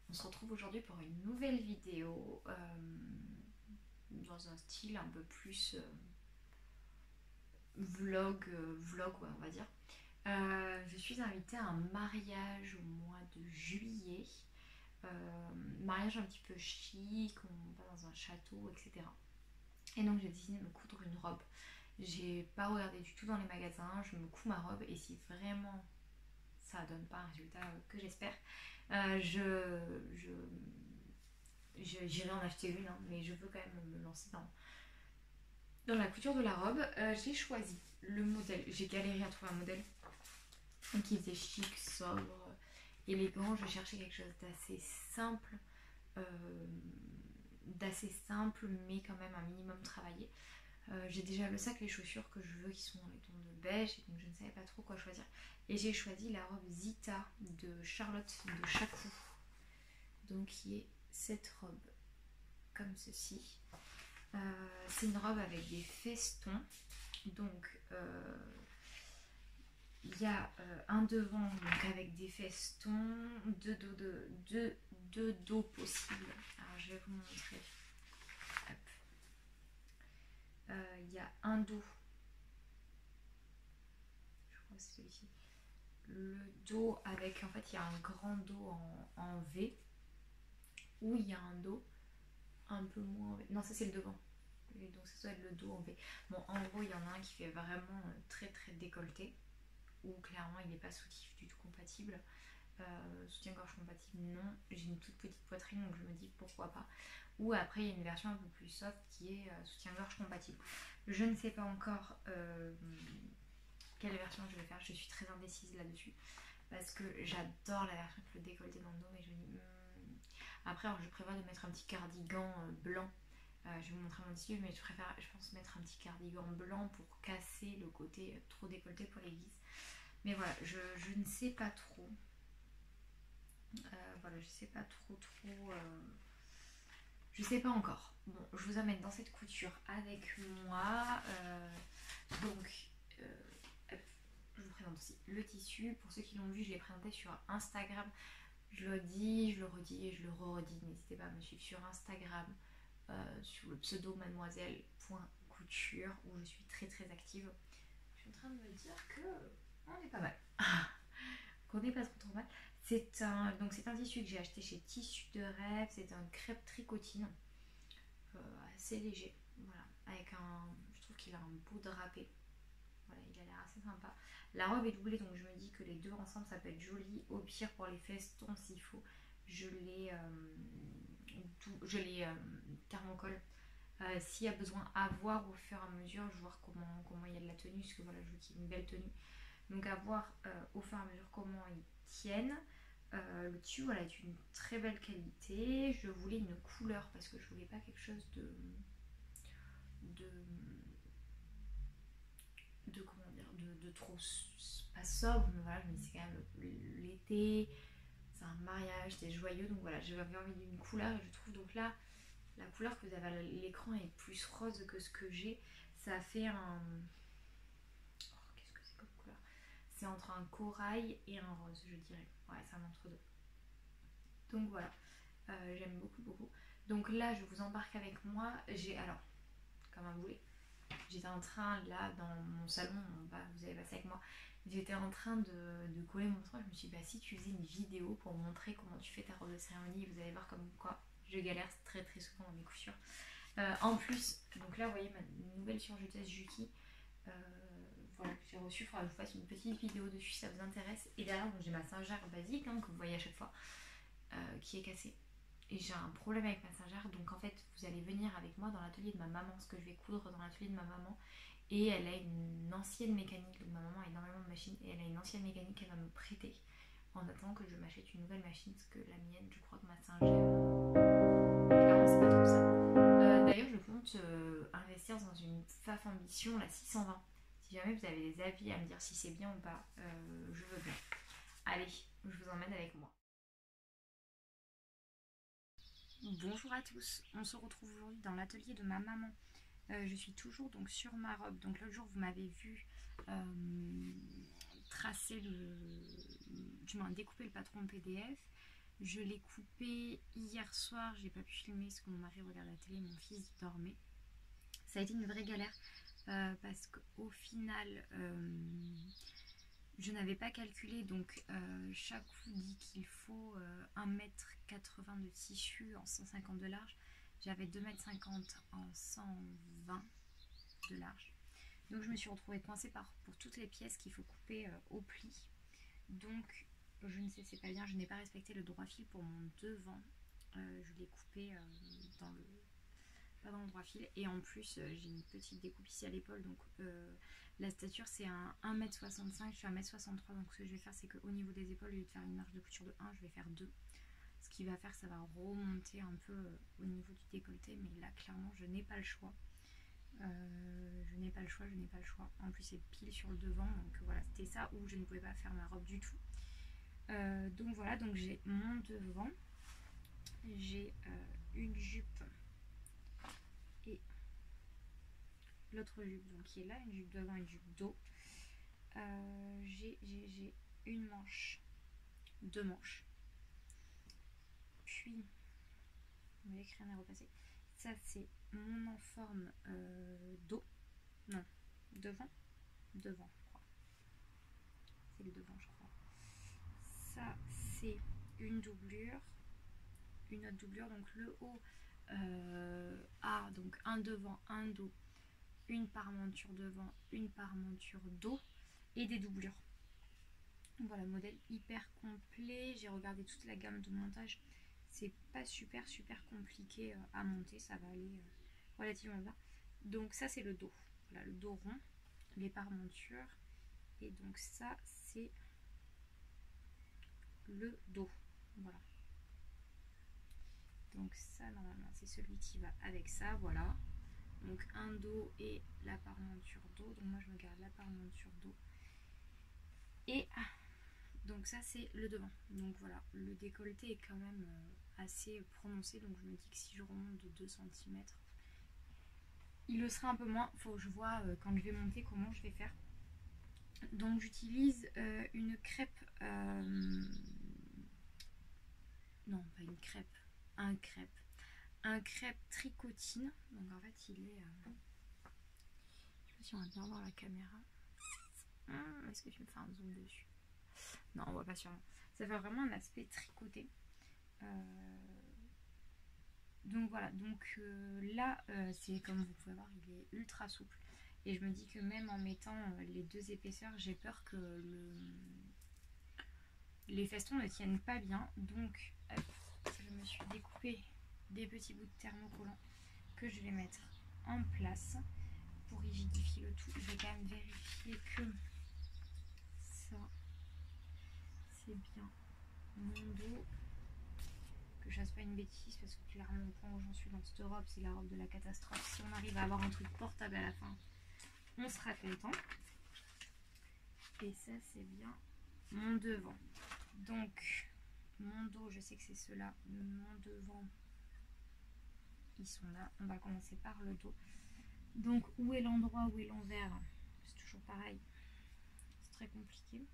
On se retrouve aujourd'hui pour une nouvelle vidéo dans un style un peu plus vlog ouais, on va dire. Je suis invitée à un mariage au mois de juillet. Mariage un petit peu chic, on va dans un château, etc. Et donc j'ai décidé de me coudre une robe. J'ai pas regardé du tout dans les magasins, je me couds ma robe et si vraiment ça donne pas un résultat que j'espère, j'irai en acheter une, hein, mais je veux quand même me lancer dans la couture de la robe. J'ai choisi le modèle, j'ai galéré à trouver un modèle qui était chic, sobre, élégant. Je cherchais quelque chose euh, d'assez simple, mais quand même un minimum travaillé. J'ai déjà le sac, les chaussures que je veux qui sont dans les tons de beige, et donc je ne savais pas trop quoi choisir. Et j'ai choisi la robe Zita de Charlotte de Chacou, donc qui est cette robe comme ceci. C'est une robe avec des festons, donc il y a un devant donc avec des festons, deux dos possibles. Alors je vais vous montrer. Il y a un dos, je crois que c'est celui-ci. Le dos avec, en fait, il y a un grand dos en V, ou il y a un dos un peu moins en V. Non, ça c'est le devant. Et donc ça doit être le dos en V. Bon, en gros, il y en a un qui fait vraiment très très décolleté, où clairement il n'est pas soutif du tout compatible. Soutien-gorge compatible, non. J'ai une toute petite poitrine, donc je me dis pourquoi pas. Ou après, il y a une version un peu plus soft qui est soutien-gorge compatible. Je ne sais pas encore quelle version je vais faire. Je suis très indécise là-dessus parce que j'adore la version avec le décolleté dans le dos, mais je me dis après, alors, je prévois de mettre un petit cardigan blanc. Je vais vous montrer mon tissu, mais je pense mettre un petit cardigan blanc pour casser le côté trop décolleté pour l'église. Mais voilà, je ne sais pas trop. Voilà, je sais pas trop. Je sais pas encore. Bon, je vous amène dans cette couture avec moi. Donc, je vous présente aussi le tissu. Pour ceux qui l'ont vu, je l'ai présenté sur Instagram. Je le dis, je le redis et je le redis. N'hésitez pas à me suivre sur Instagram, sur le pseudo mademoiselle.couture, où je suis très très active. Je suis en train de me dire que on est pas mal. Qu'on n'est pas trop mal. C'est un tissu que j'ai acheté chez Tissu de Rêve. C'est un crêpe tricotine assez léger. Voilà. Je trouve qu'il a un beau drapé. Voilà, il a l'air assez sympa. La robe est doublée, donc je me dis que les deux ensemble ça peut être joli. Au pire, pour les festons, s'il faut, je les thermocolle. S'il y a besoin à voir au fur et à mesure, je vais voir comment il y a de la tenue, parce que voilà, je veux qu'il y ait une belle tenue. Donc à voir au fur et à mesure comment ils tiennent. Le tissu voilà, est d'une très belle qualité. Je voulais une couleur parce que je voulais pas quelque chose de comment dire, de trop pas sobre, mais voilà, je me dis c'est quand même l'été, c'est un mariage, c'est joyeux, donc voilà, j'avais envie d'une couleur et je trouve donc là la couleur que vous avez à l'écran est plus rose que ce que j'ai. Ça fait un qu'est-ce que c'est comme couleur, c'est entre un corail et un rose, je dirais. Ouais, c'est un entre-deux. Donc voilà, j'aime beaucoup, beaucoup. Donc là, je vous embarque avec moi. Alors, comme un boulet, j'étais en train, là, dans mon salon, vous avez passé avec moi, j'étais en train de coller mon tronc. Je me suis dit, bah si tu faisais une vidéo pour montrer comment tu fais ta robe de cérémonie, vous allez voir comme quoi je galère très très souvent dans mes coutures. En plus, donc là, vous voyez ma nouvelle surjeteuse Juki. Voilà, que j'ai reçue. Il faudra que je vous fasse une petite vidéo dessus si ça vous intéresse. Et derrière, j'ai ma Saint-Jacques basique, hein, que vous voyez à chaque fois, qui est cassée. Et j'ai un problème avec ma Saint-Jacques, donc en fait, vous allez venir avec moi dans l'atelier de ma maman, parce que je vais coudre dans l'atelier de ma maman. Et elle a une ancienne mécanique, donc ma maman a énormément de machines, et elle a une ancienne mécanique qu'elle va me prêter en attendant que je m'achète une nouvelle machine, parce que la mienne, je crois que ma Saint-Jacques, clairement, c'est pas trop ça. D'ailleurs, je compte investir dans une FAF Ambition, la 620. Si jamais vous avez des avis à me dire si c'est bien ou pas, je veux bien. Allez, je vous emmène avec moi. Bonjour à tous, on se retrouve aujourd'hui dans l'atelier de ma maman. Je suis toujours donc sur ma robe. Donc l'autre jour vous m'avez vu tracer du moins découper le patron PDF. Je l'ai coupé hier soir, j'ai pas pu filmer parce que mon mari regarde la télé, mon fils dormait. Ça a été une vraie galère parce qu'au final, je n'avais pas calculé, donc chaque coup dit qu'il faut 1,80 m de tissu en 150 de large. J'avais 2,50 m en 120 de large. Donc je me suis retrouvée coincée pour toutes les pièces qu'il faut couper au pli. Donc je ne sais, c'est pas bien, je n'ai pas respecté le droit fil pour mon devant. Je l'ai coupé pas dans le droit fil. Et en plus, j'ai une petite découpe ici à l'épaule. Donc la stature, c'est un 1,65 m. Je suis 1,63 m. Donc ce que je vais faire, c'est qu'au niveau des épaules, au lieu de faire une marge de couture de 1, je vais faire 2. Ce qui va faire, ça va remonter un peu au niveau du décolleté. Mais là, clairement, je n'ai pas le choix. Je n'ai pas le choix. En plus, c'est pile sur le devant. Donc voilà, c'était ça où je ne pouvais pas faire ma robe du tout. Donc voilà, donc j'ai mon devant. J'ai une jupe et l'autre jupe donc qui est là, une jupe devant et une jupe dos. J'ai une manche, 2 manches. Puis, on va écrire et repasser. Ça c'est mon en forme dos. Non, devant, je crois. C'est le devant, je crois. Ça c'est une doublure, une autre doublure. Donc le haut a donc un devant, un dos, une parmenture devant, une parmenture dos et des doublures. Voilà, modèle hyper complet. J'ai regardé toute la gamme de montage. C'est pas super compliqué à monter. Ça va aller relativement bien. Donc ça c'est le dos. Voilà, le dos rond, les parmentures. Et donc ça c'est le dos. Voilà. Donc ça normalement c'est celui qui va avec ça. Voilà. Donc un dos et la parmenture dos. Donc moi je me garde la parmenture dos. Et donc ça c'est le devant. Donc voilà, le décolleté est quand même assez prononcé. Donc je me dis que si je remonte de 2 cm, il le sera un peu moins. Faut que je vois quand je vais monter comment je vais faire. Donc j'utilise une crêpe. Non, pas une crêpe. Un crêpe tricotine. Donc en fait il est... je sais pas si on va bien voir la caméra. Est-ce que tu me fais un zoom dessus? Non, on voit pas sûrement. Ça fait vraiment un aspect tricoté. Donc voilà, donc là, c'est comme vous pouvez voir, il est ultra souple. Et je me dis que même en mettant les 2 épaisseurs, j'ai peur que les festons ne tiennent pas bien. Donc, je me suis découpé des petits bouts de thermocollant que je vais mettre en place pour rigidifier le tout. Je vais quand même vérifier que ça, c'est bien mon dos, que je fasse pas une bêtise, parce que clairement au point où j'en suis dans cette robe, c'est la robe de la catastrophe. Si on arrive à avoir un truc portable à la fin, on sera content. Et ça c'est bien mon devant. Donc mon dos, je sais que c'est ceux-là. Mon devant, ils sont là. On va commencer par le dos. Donc où est l'endroit, où est l'envers? C'est toujours pareil, c'est très compliqué.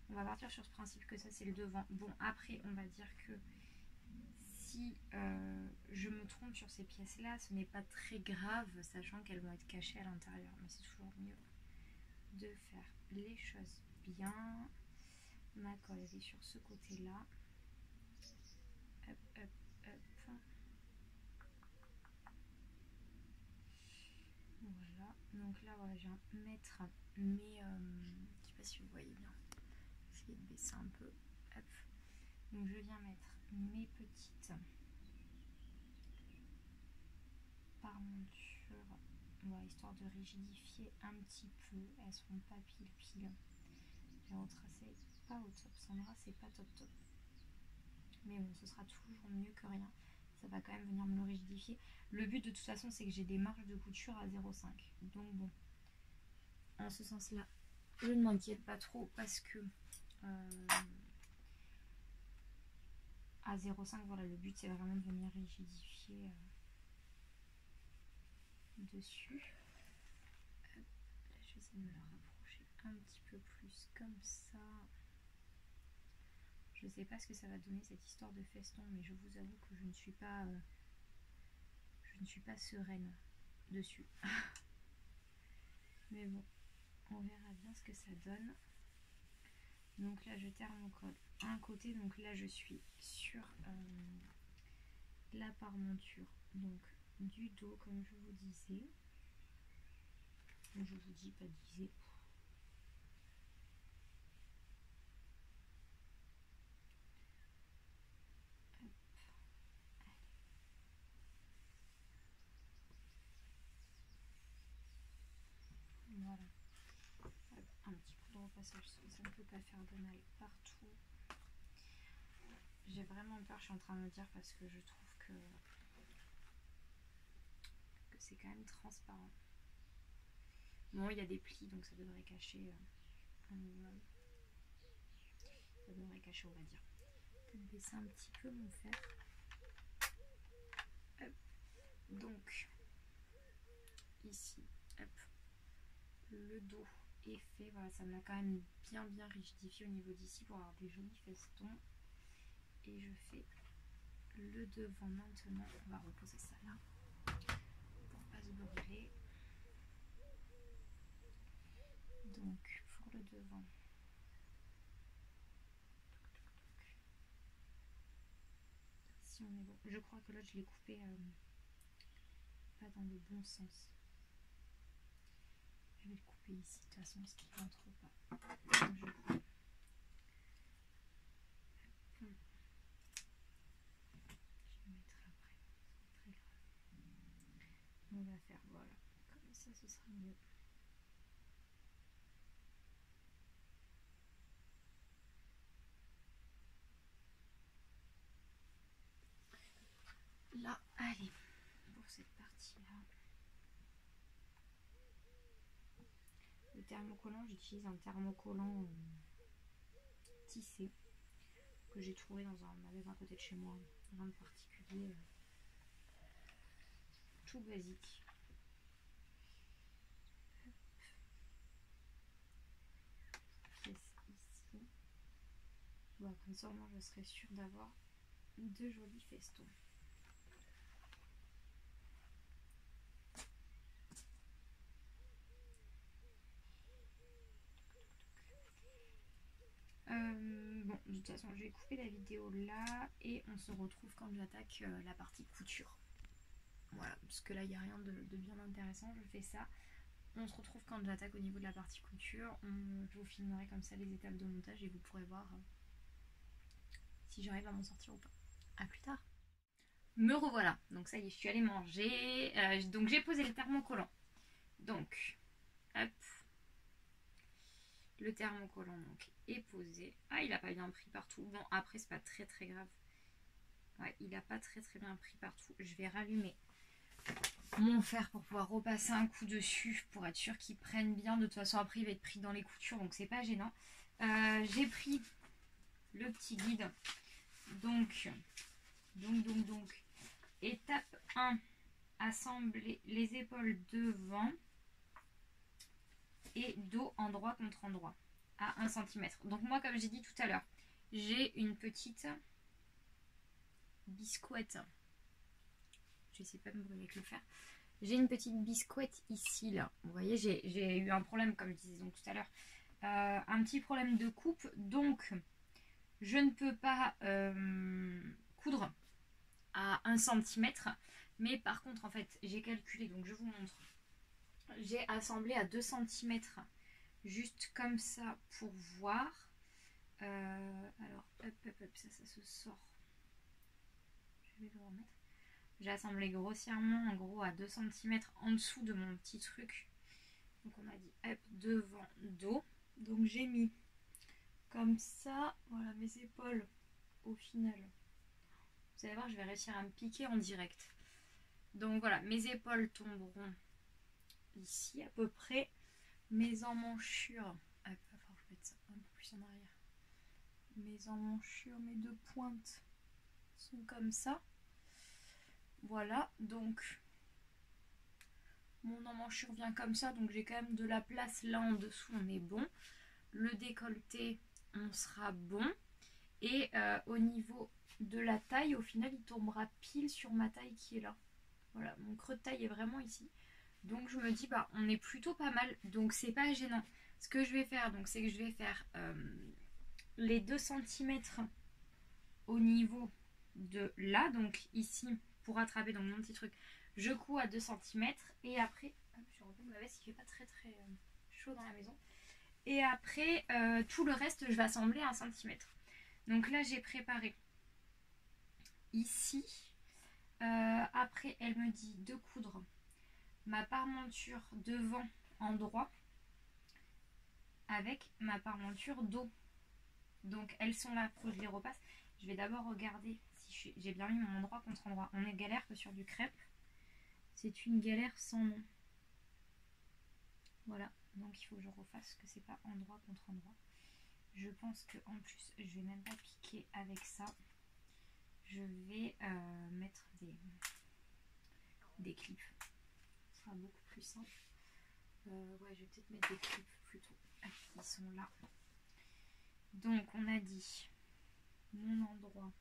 On va partir sur ce principe que ça c'est le devant. Bon, après on va dire que si je me trompe sur ces pièces là, ce n'est pas très grave, sachant qu'elles vont être cachées à l'intérieur. Mais c'est toujours mieux de faire les choses bien. Ma colle est sur ce côté là. Hop, hop, hop. Voilà, donc là voilà, je viens mettre mes... je sais pas si vous voyez bien. Essayer de baisser un peu. Hop. Donc je viens mettre mes petites parmentures, voilà, histoire de rigidifier un petit peu. Elles seront pas pile. J'ai retracé pas au top. Sandra, c'est pas top. Mais bon, ce sera toujours mieux que rien. Ça va quand même venir me le rigidifier. Le but de toute façon, c'est que j'ai des marges de couture à 0,5. Donc bon, en ce sens-là, je ne m'inquiète pas trop parce que à 0,5, voilà, le but c'est vraiment de venir rigidifier dessus. Là, je vais essayer de me le rapprocher un petit peu plus comme ça. Je sais pas ce que ça va donner cette histoire de feston, mais je vous avoue que je ne suis pas sereine dessus. Mais bon, on verra bien ce que ça donne. Donc là je thermocolle un côté, donc là je suis sur la parmenture donc du dos comme je vous disais. Je vous dis pas disais. Voilà. Un petit coup de repassage, ça ne peut pas faire de mal partout. J'ai vraiment peur, je suis en train de me dire, parce que je trouve que c'est quand même transparent. Bon, il y a des plis, donc ça devrait cacher un minimum. Ça devrait cacher, on va dire. Peut-être baisser un petit peu mon fer. Hop. Donc, ici, hop, le dos est fait. Voilà, ça me l'a quand même bien rigidifié au niveau d'ici pour avoir des jolis festons. Et je fais le devant maintenant. On va reposer ça là pour pas se brûler. Donc pour le devant, si on est bon, je crois que là je l'ai coupé pas dans le bon sens. Je vais le couper ici de toute façon, ce qui rentre pas. Donc, je coupe. Je vais mettre après, c'est très grave. On va faire voilà, comme ça ce sera mieux. Là, allez, pour cette partie-là. Le thermocollant, j'utilise un thermocollant tissé que j'ai trouvé dans un magasin à côté de chez moi. Rien de particulier, tout basique. Pièce ici. Voilà, comme ça au moins je serai sûre d'avoir de jolis festons. Bon, de toute façon, je vais couper la vidéo là et on se retrouve quand j'attaque la partie couture. Voilà, parce que là, il n'y a rien de bien intéressant. Je fais ça. On se retrouve quand j'attaque au niveau de la partie couture. Je vous filmerai comme ça les étapes de montage et vous pourrez voir si j'arrive à m'en sortir ou pas. A plus tard. Me revoilà. Donc ça y est, je suis allée manger. Donc j'ai posé le thermocollant. Donc, hop. Le thermocollant donc est posé. Ah, il n'a pas bien pris partout. Bon, après, c'est pas très grave. Ouais, il n'a pas très bien pris partout. Je vais rallumer mon fer pour pouvoir repasser un coup dessus pour être sûr qu'il prenne bien. De toute façon, après, il va être pris dans les coutures, donc c'est pas gênant. J'ai pris le petit guide. Donc, étape 1, assembler les épaules devant et dos endroit contre endroit à 1 cm. Donc moi, comme j'ai dit tout à l'heure, j'ai une petite biscoette. Je sais pas me brûler avec le fer. J'ai une petite biscoette ici, là. Vous voyez, j'ai eu un problème, comme je disais donc tout à l'heure. Un petit problème de coupe. Donc, je ne peux pas coudre à 1 cm. Mais par contre, en fait, j'ai calculé, donc je vous montre. J'ai assemblé à 2 cm. Juste comme ça pour voir. Alors, hop, ça se sort. Je vais le remettre. J'ai assemblé grossièrement, en gros, à 2 cm en dessous de mon petit truc. Donc on a dit, hop, devant, dos. Donc j'ai mis comme ça, voilà, mes épaules au final. Vous allez voir, je vais réussir à me piquer en direct. Donc voilà, mes épaules tomberont ici à peu près. Mes emmanchures, hop, il va falloir que je mette ça un peu plus en arrière. Mes emmanchures, mes deux pointes sont comme ça. Voilà, donc mon emmanchure vient comme ça, donc j'ai quand même de la place là en dessous, on est bon. Le décolleté, on sera bon. Et au niveau de la taille, au final il tombera pile sur ma taille qui est là. Voilà, mon creux de taille est vraiment ici. Donc je me dis bah on est plutôt pas mal, donc c'est pas gênant. Ce que je vais faire donc c'est que je vais faire les 2 cm au niveau de là, donc ici pour attraper donc mon petit truc, je couds à 2 cm et après, hop, je remets ma veste, il fait pas très chaud dans la maison. Et après tout le reste je vais assembler à 1 cm. Donc là j'ai préparé ici. Après elle me dit de coudre ma parmenture devant en droit avec ma parmenture dos. Donc elles sont là, faut que je les repasse. Je vais d'abord regarder si j'ai bien mis mon endroit contre endroit. On est galère que sur du crêpe. C'est une galère sans nom. Voilà, donc il faut que je refasse que c'est pas endroit contre endroit. Je pense que en plus je vais même pas piquer avec ça. Je vais mettre des clips. Ce sera beaucoup plus simple. Ouais, je vais peut-être mettre des clips plutôt. Ils sont là. Donc on a dit mon endroit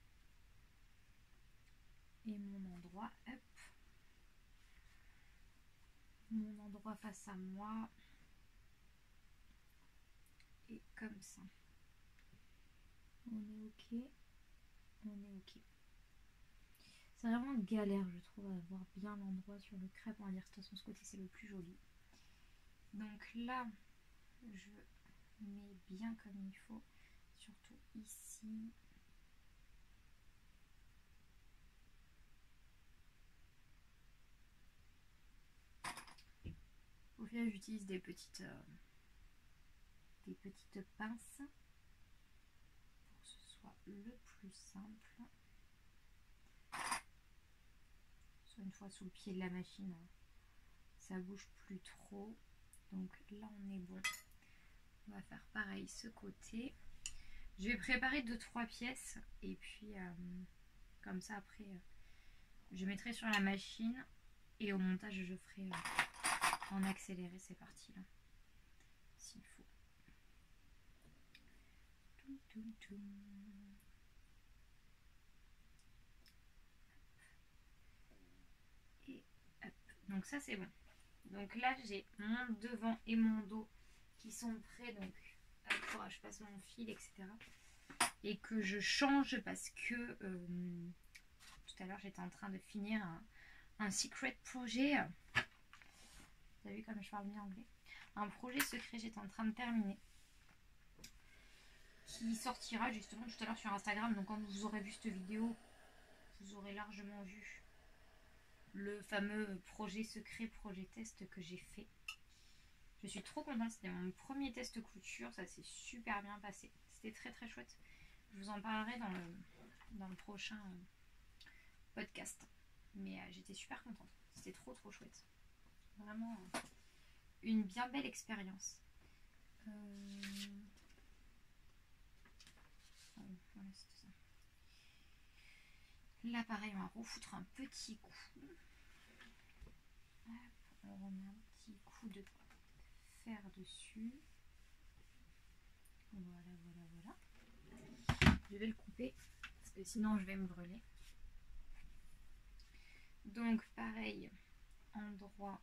et mon endroit. Hop. Mon endroit face à moi. Et comme ça. On est ok. On est ok. C'est vraiment galère, je trouve, à avoir bien l'endroit sur le crêpe. On va dire de toute façon, ce côté, c'est le plus joli. Donc là, je mets bien comme il faut. Surtout ici. Au final, j'utilise des petites pinces pour que ce soit le plus simple. Soit une fois sous le pied de la machine, ça bouge plus trop. Donc là, on est bon. On va faire pareil ce côté. Je vais préparer 2-3 pièces et puis comme ça après je mettrai sur la machine et au montage je ferai en accéléré ces parties là s'il faut. Et hop. Donc ça c'est bon. Donc là j'ai mon devant et mon dos qui sont prêts, donc hop, je passe mon fil etc. Et que je change parce que tout à l'heure j'étais en train de finir un secret projet. Vous avez vu comme je parle bien anglais? Un projet secret, j'étais en train de terminer. Qui sortira justement tout à l'heure sur Instagram. Donc quand vous aurez vu cette vidéo, vous aurez largement vu le fameux projet secret, projet test que j'ai fait. Je suis trop contente, c'était mon premier test couture, ça s'est super bien passé. C'était très très chouette. Je vous en parlerai dans le prochain podcast. Mais j'étais super contente, c'était trop trop chouette. Vraiment une bien belle expérience. Voilà, c'est ça. Là pareil, on va refoutre un petit coup. Hop, on remet un petit coup de fer dessus. Voilà. Je vais le couper parce que sinon je vais me brûler. Donc pareil, endroit.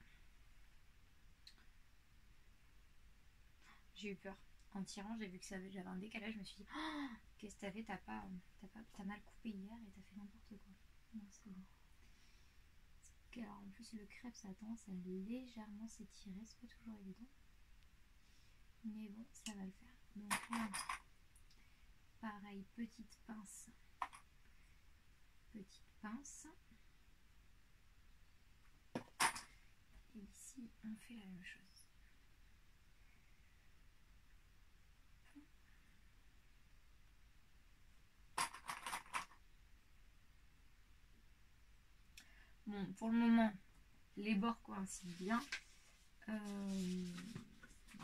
J'ai eu peur. En tirant, j'ai vu que j'avais un décalage. Je me suis dit, oh, qu'est-ce que t'as fait? T'as mal coupé hier et t'as fait n'importe quoi. Non, c'est bon. Alors, en plus, le crêpe, ça a tendance à légèrement s'étirer. C'est pas toujours évident. Mais bon, ça va le faire. Donc là, pareil, petite pince. Et ici, on fait la même chose. Bon, pour le moment, les bords coïncident bien. Alors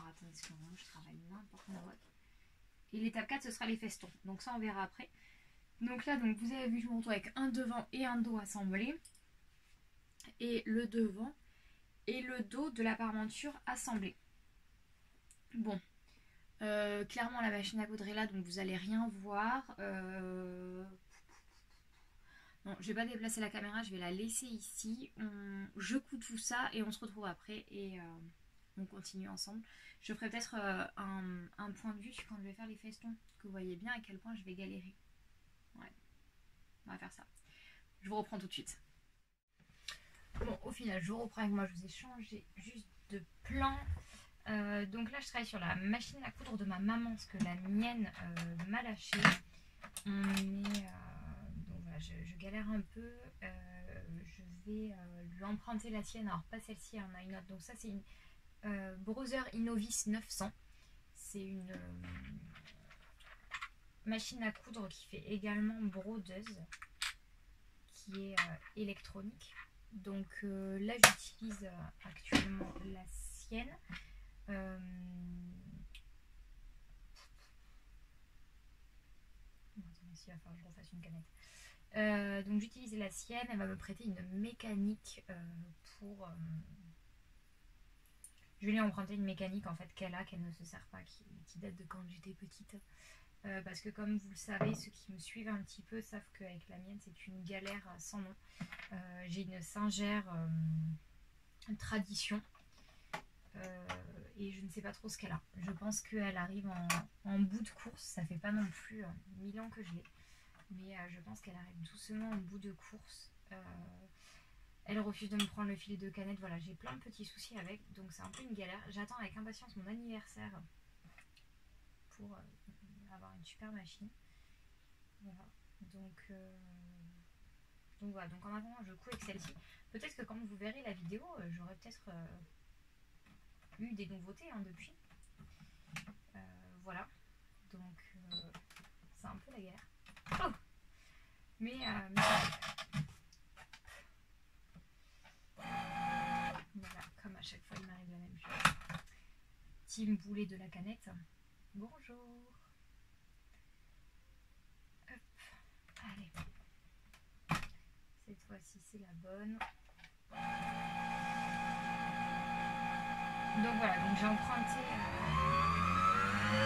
attendez, parce que moi, je travaille n'importe quoi. Et l'étape 4, ce sera les festons. Donc ça, on verra après. Donc là, donc, vous avez vu, je me retrouve avec un devant et un dos assemblés. Et le devant et le dos de la parmenture assemblés. Bon, Clairement la machine à coudre est là, donc vous allez rien voir. Non, je vais pas déplacer la caméra, je vais la laisser ici. Je couds tout ça et on se retrouve après et on continue ensemble. Je ferai peut-être un point de vue quand je vais faire les festons, que vous voyez bien à quel point je vais galérer. Ouais, on va faire ça. Je vous reprends tout de suite. Bon, au final, je vous reprends avec moi, je vous ai changé juste de plan. Donc là, je travaille sur la machine à coudre de ma maman, parce que la mienne m'a lâché. On est... donc voilà, je galère un peu. Je vais lui emprunter la sienne. Alors pas celle-ci, on a une autre. Donc ça, c'est une Brother Innovis 900. C'est une machine à coudre qui fait également brodeuse, qui est électronique. Donc là, j'utilise actuellement la sienne. Il va falloir que je refasse une canette. Donc j'utilise la sienne, elle va me prêter une mécanique pour... je vais lui emprunter une mécanique en fait qu'elle ne se sert pas, qui date de quand j'étais petite. Parce que comme vous le savez, ceux qui me suivent un petit peu savent qu'avec la mienne c'est une galère sans nom. J'ai une Singer Tradition. Et je ne sais pas trop ce qu'elle a. Je pense qu'elle arrive en bout de course. Ça fait pas non plus 1000 ans que je l'ai. Mais je pense qu'elle arrive doucement en bout de course. Elle refuse de me prendre le fil de canette. Voilà, j'ai plein de petits soucis avec. Donc c'est un peu une galère. J'attends avec impatience mon anniversaire pour avoir une super machine. Voilà. Donc voilà. Donc en attendant, je couds avec celle-ci. Peut-être que quand vous verrez la vidéo, j'aurai peut-être... eu des nouveautés depuis. Voilà. Donc c'est un peu la galère. Oh, mais voilà, comme à chaque fois il m'arrive la même chose. Team boulet de la canette. Bonjour. Hop. Allez. Cette fois-ci c'est la bonne. Donc voilà, donc j'ai emprunté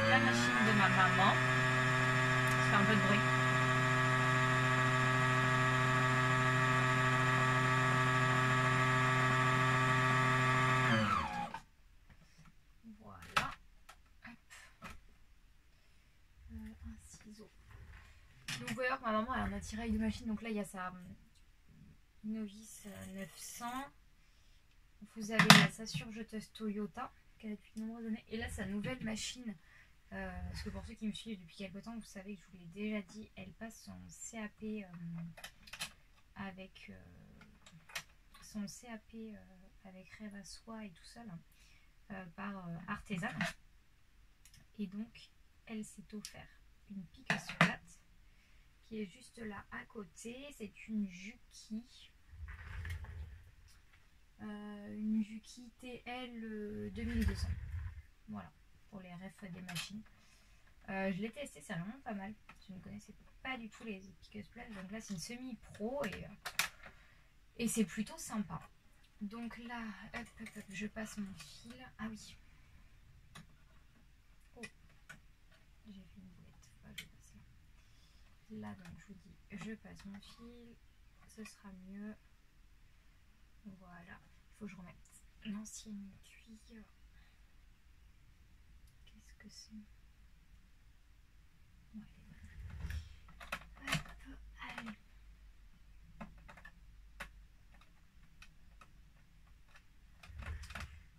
la machine de ma maman. Ça fait un peu de bruit. Voilà. Hop. Un ciseau. Donc vous voyez que ma maman a un attirail de machine. Donc là il y a sa Innovis 900. Vous avez sa surjeteuse Toyota qu'elle a depuis de nombreuses années. Et là, sa nouvelle machine, parce que pour ceux qui me suivent depuis quelques temps, vous savez que je vous l'ai déjà dit, elle passe son CAP avec rêve à soie et tout ça là, par Artisan. Et donc, elle s'est offert une piqueuse plate qui est juste là à côté. C'est une Juki. Une Juki TL 2200. Voilà, pour les refs des machines. Je l'ai testé, c'est vraiment pas mal. Je ne connaissais pas du tout les piqueuses plates. Donc là, c'est une semi-pro et c'est plutôt sympa. Donc là, hop, hop, hop, je passe mon fil. Ah oui. Oh, j'ai fait une boulette. Enfin, je vais passer là. Là, donc, je vous dis, je passe mon fil. Ce sera mieux. Voilà. Il faut que je remette l'ancienne aiguille. Qu'est-ce que c'est? Ouais, elle est bonne. Hop, allez.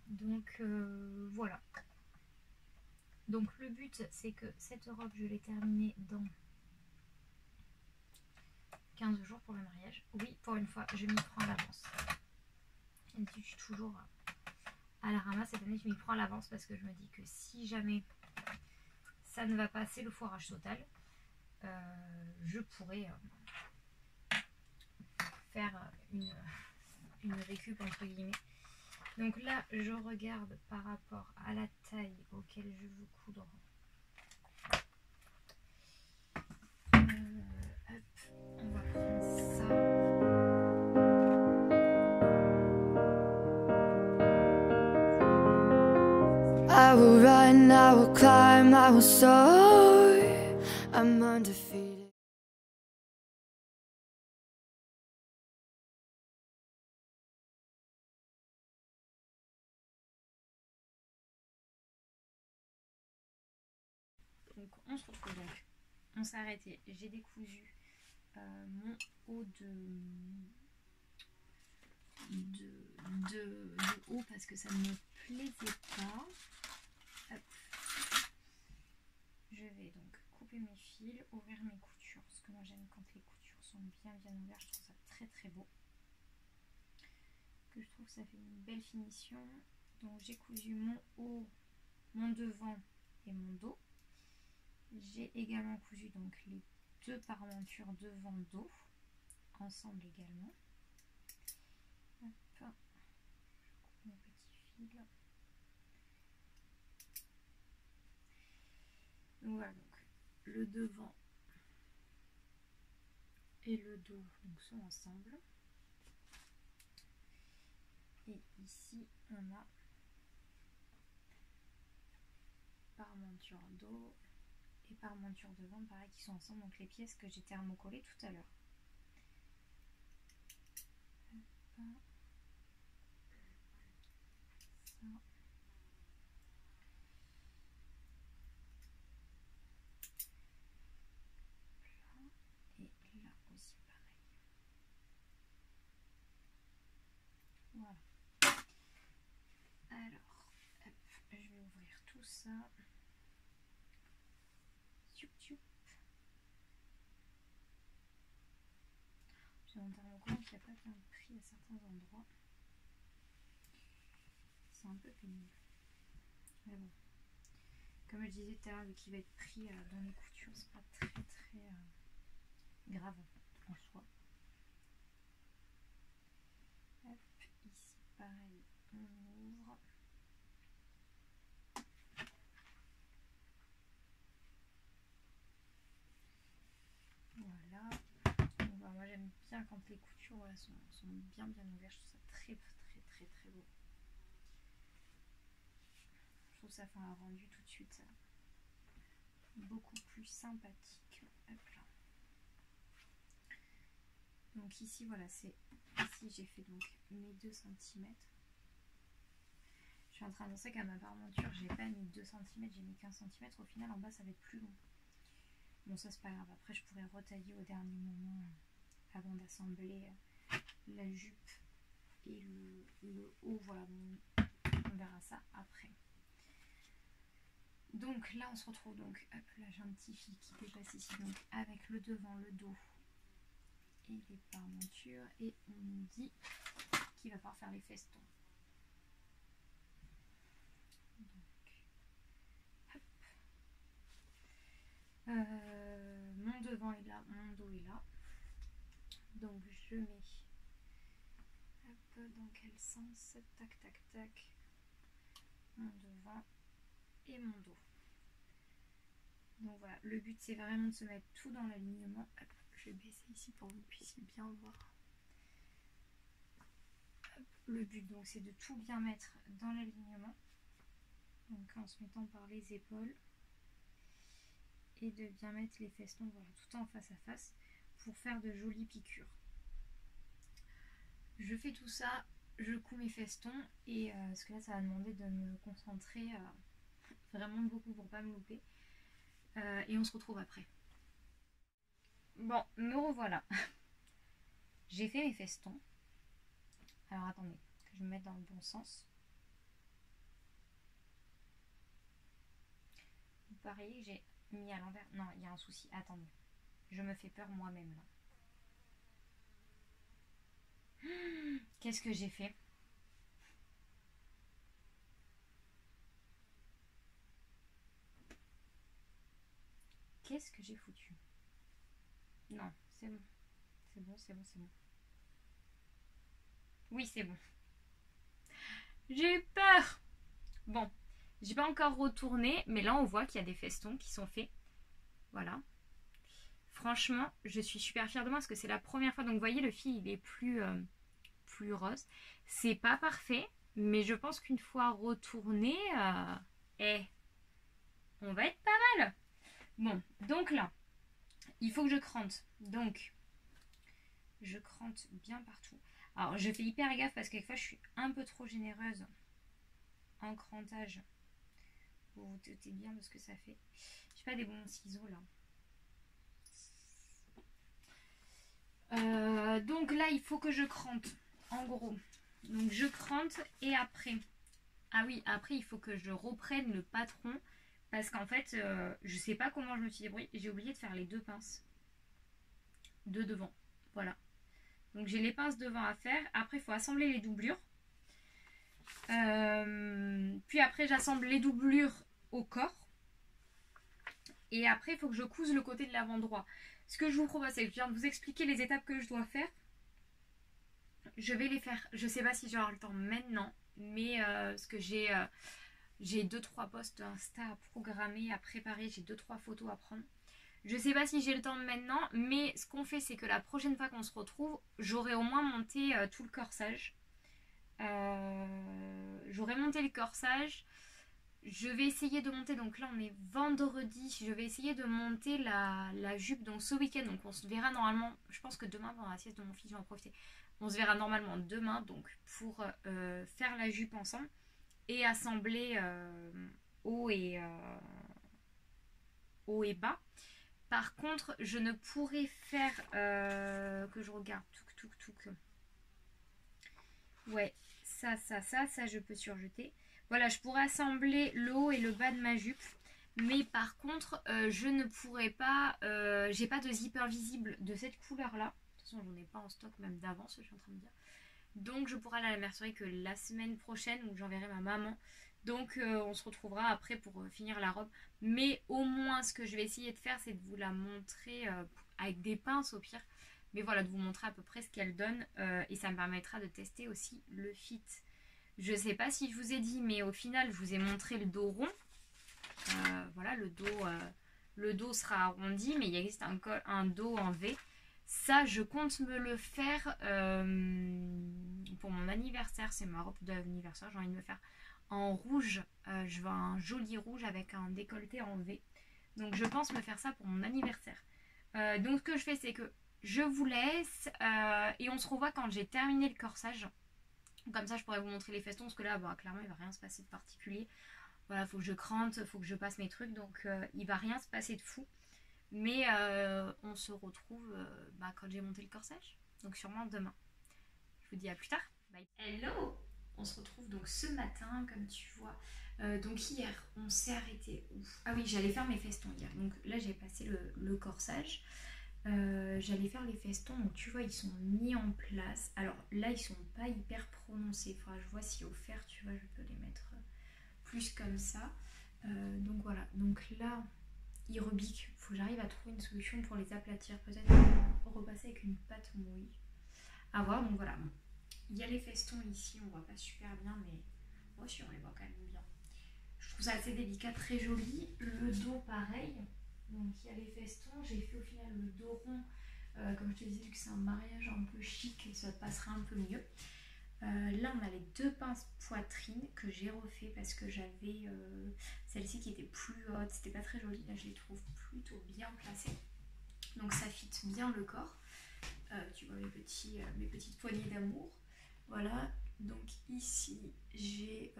Donc voilà. Donc le but c'est que cette robe je l'ai terminée dans 15 jours pour le mariage. Oui, pour une fois je m'y prends à l'avance. Je suis toujours à la ramasse. Cette année je m'y prends à l'avance parce que je me dis que si jamais ça ne va pas, c'est le foirage total. Je pourrais faire une récup entre guillemets. Donc là, je regarde par rapport à la taille auquel je veux coudre. Hop, on va prendre ça. I will run, I will climb outside, I'm undefeated. Donc on se retrouve donc, on s'est arrêté, j'ai décousu mon haut de haut parce que ça ne me plaisait pas. Hop. Je vais donc couper mes fils, ouvrir mes coutures, parce que moi j'aime quand les coutures sont bien ouvertes, je trouve ça très beau. Que je trouve que ça fait une belle finition. Donc j'ai cousu mon haut, mon devant et mon dos. J'ai également cousu donc les deux parmentures devant-dos ensemble également. Hop. Je coupe mes petits fils. Donc voilà, donc le devant et le dos donc, sont ensemble. Et ici on a parmenture dos et parmenture devant, pareil, qui sont ensemble, donc les pièces que j'ai thermocollées tout à l'heure. Ça. Et là aussi pareil. Voilà. Alors, hop, je vais ouvrir tout ça. J'ai mon thermocomple qui n'a pas bien pris à certains endroits. C'est un peu pénible. Mais bon. Comme je disais tout à l'heure, vu qu'il va être pris dans les coutures, c'est pas très grave en soi. Hop, ici pareil, on ouvre. Voilà. Donc, voilà, moi j'aime bien quand les coutures voilà, sont bien ouvertes, je trouve ça très beau. Je trouve ça fait un rendu tout de suite beaucoup plus sympathique. Hop là. Donc ici voilà, c'est ici j'ai fait donc mes 2 cm. Je suis en train de penser qu'à ma parmenture j'ai pas mis 2 cm, j'ai mis 15 cm. Au final en bas ça va être plus long. Bon ça c'est pas grave, après je pourrais retailler au dernier moment avant d'assembler la jupe et le haut. Voilà, bon, on verra ça après. Donc là on se retrouve donc, hop là j'ai un petit fil qui dépasse ici donc avec le devant, le dos et les parmentures, et on nous dit qu'il va falloir faire les festons. Donc, hop. Mon devant est là, mon dos est là. Donc je mets hop, dans quel sens, tac, mon devant et mon dos. Donc voilà, le but c'est vraiment de se mettre tout dans l'alignement. Je vais baisser ici pour que vous puissiez bien voir. Hop, le but donc c'est de tout bien mettre dans l'alignement. Donc en se mettant par les épaules. Et de bien mettre les festons, voilà, tout en face à face pour faire de jolies piqûres. Je fais tout ça, je couds mes festons et parce que là ça va demander de me concentrer vraiment beaucoup pour pas me louper. Et on se retrouve après. Bon, me revoilà. J'ai fait mes festons. Alors attendez, que je me mette dans le bon sens. Vous pariez, j'ai mis à l'envers. Non, il y a un souci. Attendez, je me fais peur moi-même là. Qu'est-ce que j'ai fait? Qu'est-ce que j'ai foutu? Non, c'est bon. C'est bon. Oui, c'est bon. J'ai eu peur. Bon, j'ai pas encore retourné, mais là on voit qu'il y a des festons qui sont faits. Voilà. Franchement, je suis super fière de moi parce que c'est la première fois. Donc vous voyez, le fil il est plus rose. C'est pas parfait, mais je pense qu'une fois retourné, On va être pas mal. Bon, donc là, il faut que je crante. Donc, je crante bien partout. Alors, je fais hyper gaffe parce que quelquefois, je suis un peu trop généreuse en crantage. Vous vous doutez bien de ce que ça fait. J'ai pas des bons ciseaux là. Donc là, il faut que je crante. En gros. Donc, je crante et après... Ah oui, après, il faut que je reprenne le patron. Parce qu'en fait, je sais pas comment je me suis débrouillée. J'ai oublié de faire les deux pinces. De devant. Voilà. Donc j'ai les pinces devant à faire. Après, il faut assembler les doublures. Puis après, j'assemble les doublures au corps. Et après, il faut que je couse le côté de l'avant-droit. Ce que je vous propose, c'est que je viens de vous expliquer les étapes que je dois faire. Je vais les faire. Je sais pas si j'aurai le temps maintenant. Mais parce que j'ai 2-3 posts Insta à programmer, à préparer. J'ai 2-3 photos à prendre. Je sais pas si j'ai le temps maintenant, mais ce qu'on fait, c'est que la prochaine fois qu'on se retrouve, j'aurai au moins monté tout le corsage. J'aurai monté le corsage. Je vais essayer de monter, donc là on est vendredi, je vais essayer de monter la jupe donc ce week-end. Donc on se verra normalement, je pense que demain pendant la sieste de mon fils, je vais en profiter. On se verra normalement demain donc pour faire la jupe ensemble et assembler haut et bas. Par contre, je ne pourrais faire que je regarde. Ouais, ça, je peux surjeter. Voilà, je pourrais assembler le haut et le bas de ma jupe. Mais par contre, je ne pourrais pas... j'ai pas de zipper visible de cette couleur-là. De toute façon, j'en ai pas en stock même d'avance, je suis en train de dire. Donc, je pourrai aller à la mercerie que la semaine prochaine où j'enverrai ma maman. Donc on se retrouvera après pour finir la robe. Mais au moins ce que je vais essayer de faire, c'est de vous la montrer avec des pinces au pire. Mais voilà, de vous montrer à peu près ce qu'elle donne. Et ça me permettra de tester aussi le fit. Je sais pas si je vous ai dit, mais au final, je vous ai montré le dos rond. Voilà, le dos sera arrondi, mais il existe un dos en V. Ça, je compte me le faire pour mon anniversaire. C'est ma robe d'anniversaire, j'ai envie de me faire en rouge. Je veux un joli rouge avec un décolleté en V. Donc je pense me faire ça pour mon anniversaire. Donc ce que je fais, c'est que je vous laisse et on se revoit quand j'ai terminé le corsage. Comme ça je pourrais vous montrer les festons parce que là bah, clairement il va rien se passer de particulier. Voilà, faut que je crante, faut que je passe mes trucs, donc il va rien se passer de fou. Mais on se retrouve quand j'ai monté le corsage. Donc sûrement demain. Je vous dis à plus tard. Bye. Hello. On se retrouve donc ce matin, comme tu vois. Donc hier, on s'est arrêté. Ah oui, j'allais faire mes festons hier. Donc là, j'ai passé le corsage. J'allais faire les festons. Donc tu vois, ils sont mis en place. Alors là, ils sont pas hyper prononcés. Faudra que je vois si au fer, tu vois, je peux les mettre plus comme ça. Donc voilà. Donc là, ils rebiquent. Faut que j'arrive à trouver une solution pour les aplatir. Peut-être repasser avec une pâte mouille. À voir. Donc voilà. Il y a les festons ici, on voit pas super bien, mais moi aussi on les voit quand même bien. Je trouve ça assez délicat, très joli. Le dos pareil, donc il y a les festons. J'ai fait au final le dos rond, comme je te disais, vu que c'est un mariage un peu chic, ça passera un peu mieux. Là on a les deux pinces poitrine que j'ai refait parce que j'avais celle-ci qui était plus haute, c'était pas très joli. Là je les trouve plutôt bien placées, donc ça fit bien le corps. Tu vois mes petites poignées d'amour. Voilà, donc ici j'ai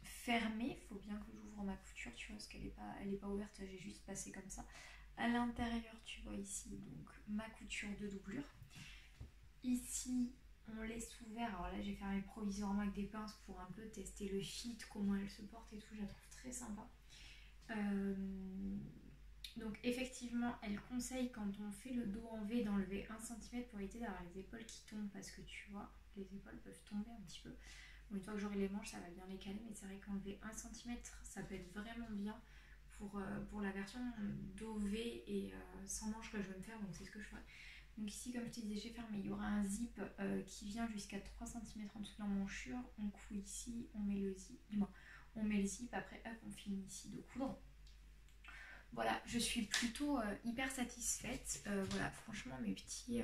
fermé, il faut bien que j'ouvre ma couture, tu vois, parce qu'elle est pas ouverte, j'ai juste passé comme ça. À l'intérieur, tu vois ici, donc ma couture de doublure. Ici, on laisse ouvert, alors là j'ai fermé provisoirement avec des pinces pour un peu tester le fit, comment elle se porte et tout, je la trouve très sympa. Donc effectivement, elle conseille quand on fait le dos en V d'enlever 1 cm pour éviter d'avoir les épaules qui tombent parce que tu vois, les épaules peuvent tomber un petit peu. Bon, une fois que j'aurai les manches, ça va bien les caler, mais c'est vrai qu'enlever 1 cm, ça peut être vraiment bien pour la version dos V et sans manches que je vais me faire, donc c'est ce que je ferai. Donc ici, comme je te disais, j'ai fermé, il y aura un zip qui vient jusqu'à 3 cm en dessous de l'emmanchure. On coud ici, on met le zip, on met le zip, après hop, on finit ici de coudre. Voilà, je suis plutôt hyper satisfaite. Voilà, franchement, mes petits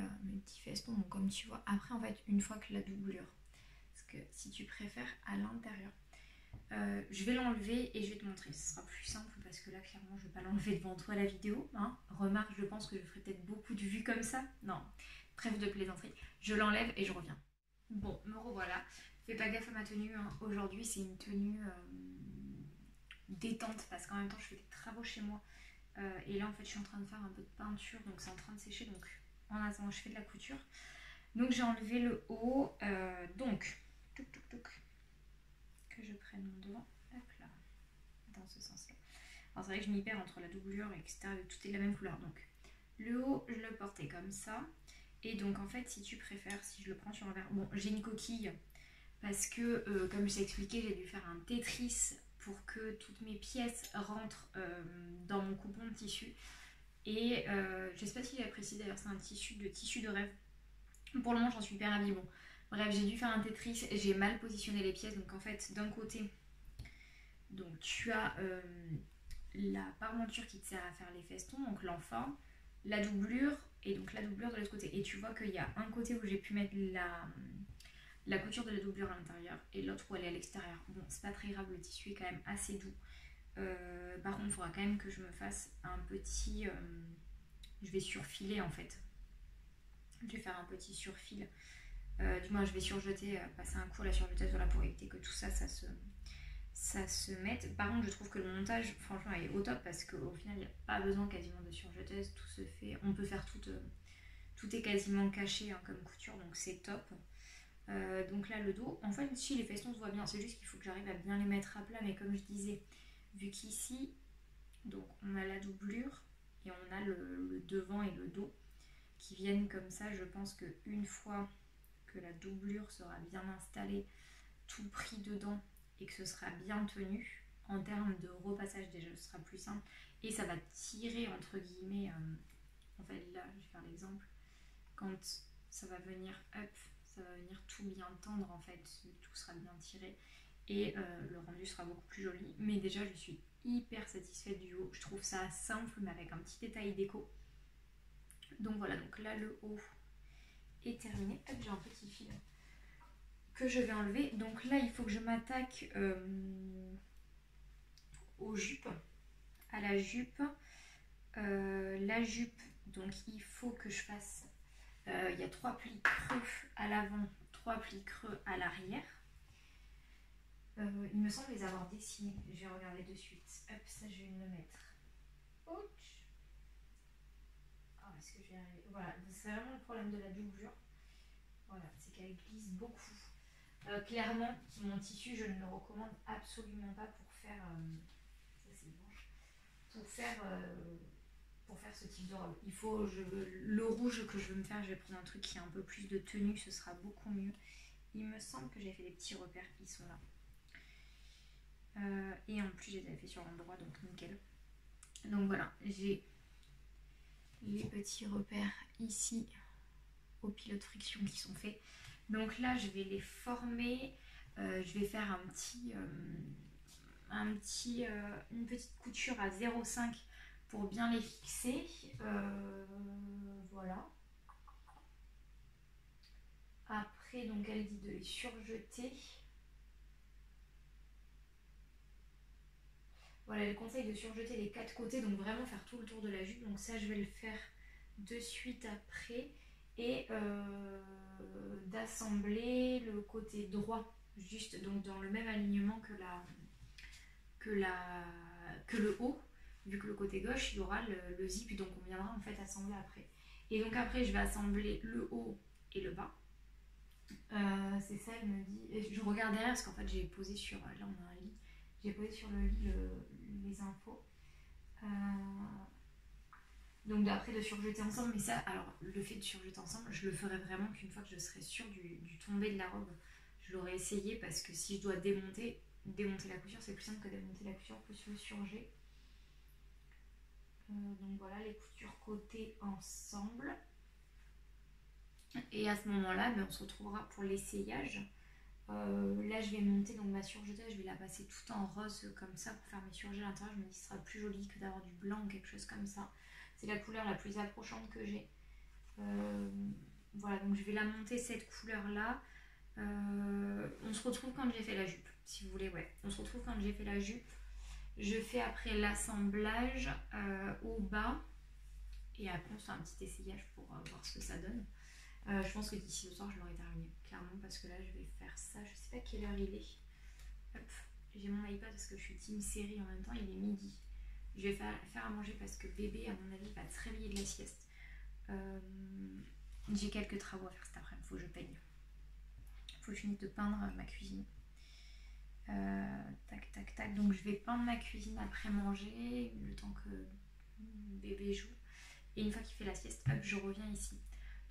festons, donc comme tu vois. Après, en fait, une fois que la doublure, parce que si tu préfères à l'intérieur, Je vais l'enlever et je vais te montrer. Ce sera plus simple parce que là, clairement, je ne vais pas l'enlever devant toi la vidéo. Hein. Remarque, je pense que je ferai peut-être beaucoup de vues comme ça. Non, trêve de plaisanterie. Je l'enlève et je reviens. Bon, me revoilà. Fais pas gaffe à ma tenue. Hein. Aujourd'hui, c'est une tenue détente parce qu'en même temps, je fais des travaux chez moi. Et là, en fait, je suis en train de faire un peu de peinture. Donc, c'est en train de sécher. Donc, en attendant, je fais de la couture. Donc, j'ai enlevé le haut. Donc, que je prenne mon devant, hop là, dans ce sens là. Alors c'est vrai que je m'y perds entre la doublure etc, tout est de la même couleur, donc le haut je le portais comme ça, et donc en fait si tu préfères, si je le prends sur l'envers, bon j'ai une coquille parce que comme je t'ai expliqué, j'ai dû faire un Tetris pour que toutes mes pièces rentrent dans mon coupon de tissu, et je sais pas si j'ai apprécié d'ailleurs, c'est un tissu de rêve. Pour le moment j'en suis hyper ravie. Bon bref, j'ai dû faire un Tetris, j'ai mal positionné les pièces, donc en fait d'un côté donc tu as la parmenture qui te sert à faire les festons, donc l'enfant, la doublure, et donc la doublure de l'autre côté, et tu vois qu'il y a un côté où j'ai pu mettre la couture de la doublure à l'intérieur et l'autre où elle est à l'extérieur. Bon c'est pas très grave, le tissu est quand même assez doux. Par contre il faudra quand même que je me fasse un petit je vais surfiler en fait, je vais faire un petit surfil. Du moins je vais surjeter, passer un coup à la surjeteuse, voilà, pour éviter que tout ça se mette. Par contre je trouve que le montage franchement est au top parce qu'au final il n'y a pas besoin quasiment de surjeteuse, tout se fait, on peut faire tout est quasiment caché hein, comme couture, donc c'est top. Donc là le dos, en fait si les festons se voient bien, c'est juste qu'il faut que j'arrive à bien les mettre à plat, mais comme je disais, vu qu'ici donc on a la doublure et on a le devant et le dos qui viennent comme ça, je pense que une fois que la doublure sera bien installée, tout pris dedans, et que ce sera bien tenu, en termes de repassage déjà ce sera plus simple, et ça va tirer entre guillemets, en fait là je vais faire l'exemple, quand ça va venir up, ça va venir tout bien tendre en fait, tout sera bien tiré, et le rendu sera beaucoup plus joli. Mais déjà je suis hyper satisfaite du haut, je trouve ça simple mais avec un petit détail déco. Donc voilà, donc là le haut est terminé. Hop, j'ai un petit fil que je vais enlever. Donc là il faut que je m'attaque aux jupes, à la jupe. La jupe, donc il faut que je fasse, il y a 3 plis creux à l'avant, 3 plis creux à l'arrière. Il me semble les avoir dessinés, je vais regarder de suite. Hop, ça je vais me le mettre. Ouch. Ah, est-ce que je vais arriver? Voilà, c'est vraiment le problème de la doublure. Voilà, c'est qu'elle glisse beaucoup. Clairement, mon tissu, je ne le recommande absolument pas pour faire. Ça c'est bon. Pour faire ce type de robe. Il faut, le rouge que je veux me faire, je vais prendre un truc qui a un peu plus de tenue, ce sera beaucoup mieux. Il me semble que j'ai fait des petits repères, ils sont là. Et en plus, je les avais fait sur l'endroit, donc nickel. Donc voilà, j'ai les petits repères ici au pilote friction qui sont faits. Donc là, je vais les former. Je vais faire une petite couture à 0,5 pour bien les fixer. Voilà. Après, donc elle dit de les surjeter. Voilà, elle conseille de surjeter les 4 côtés, donc vraiment faire tout le tour de la jupe. Donc ça, je vais le faire de suite après. Et d'assembler le côté droit, juste donc dans le même alignement que le haut, vu que le côté gauche il y aura le zip, donc on viendra en fait assembler après. Et donc après je vais assembler le haut et le bas. C'est ça, elle me dit, et je regarde derrière parce qu'en fait j'ai posé sur, là on a un lit, j'ai posé sur le lit les infos. Donc après de surjeter ensemble, mais ça, alors le fait de surjeter ensemble, je le ferai vraiment qu'une fois que je serai sûre du tombé de la robe. Je l'aurais essayé parce que si je dois démonter la couture, c'est plus simple que démonter la couture plus le surjet. Donc voilà, les coutures côté ensemble. Et à ce moment-là, on se retrouvera pour l'essayage. Là je vais monter donc ma surjeteuse, je vais la passer tout en rose comme ça pour faire mes surjets à l'intérieur. Je me dis que ce sera plus joli que d'avoir du blanc ou quelque chose comme ça. C'est la couleur la plus approchante que j'ai. Voilà, donc je vais la monter cette couleur là. On se retrouve quand j'ai fait la jupe. si vous voulez, ouais. On se retrouve quand j'ai fait la jupe. Je fais après l'assemblage au bas. Et après, on se fait un petit essayage pour voir ce que ça donne. Je pense que d'ici ce soir, je l'aurai terminé, clairement, parce que là, je vais faire ça. Je sais pas quelle heure il est. Hop, j'ai mon iPad parce que je suis team série en même temps, il est midi. Je vais faire à manger parce que bébé, à mon avis, va se réveiller de la sieste. J'ai quelques travaux à faire cet après-midi, il faut que je peigne. Il faut que je finisse de peindre ma cuisine. Tac, tac, tac. Donc je vais peindre ma cuisine après manger, le temps que bébé joue. Et une fois qu'il fait la sieste, hop, je reviens ici.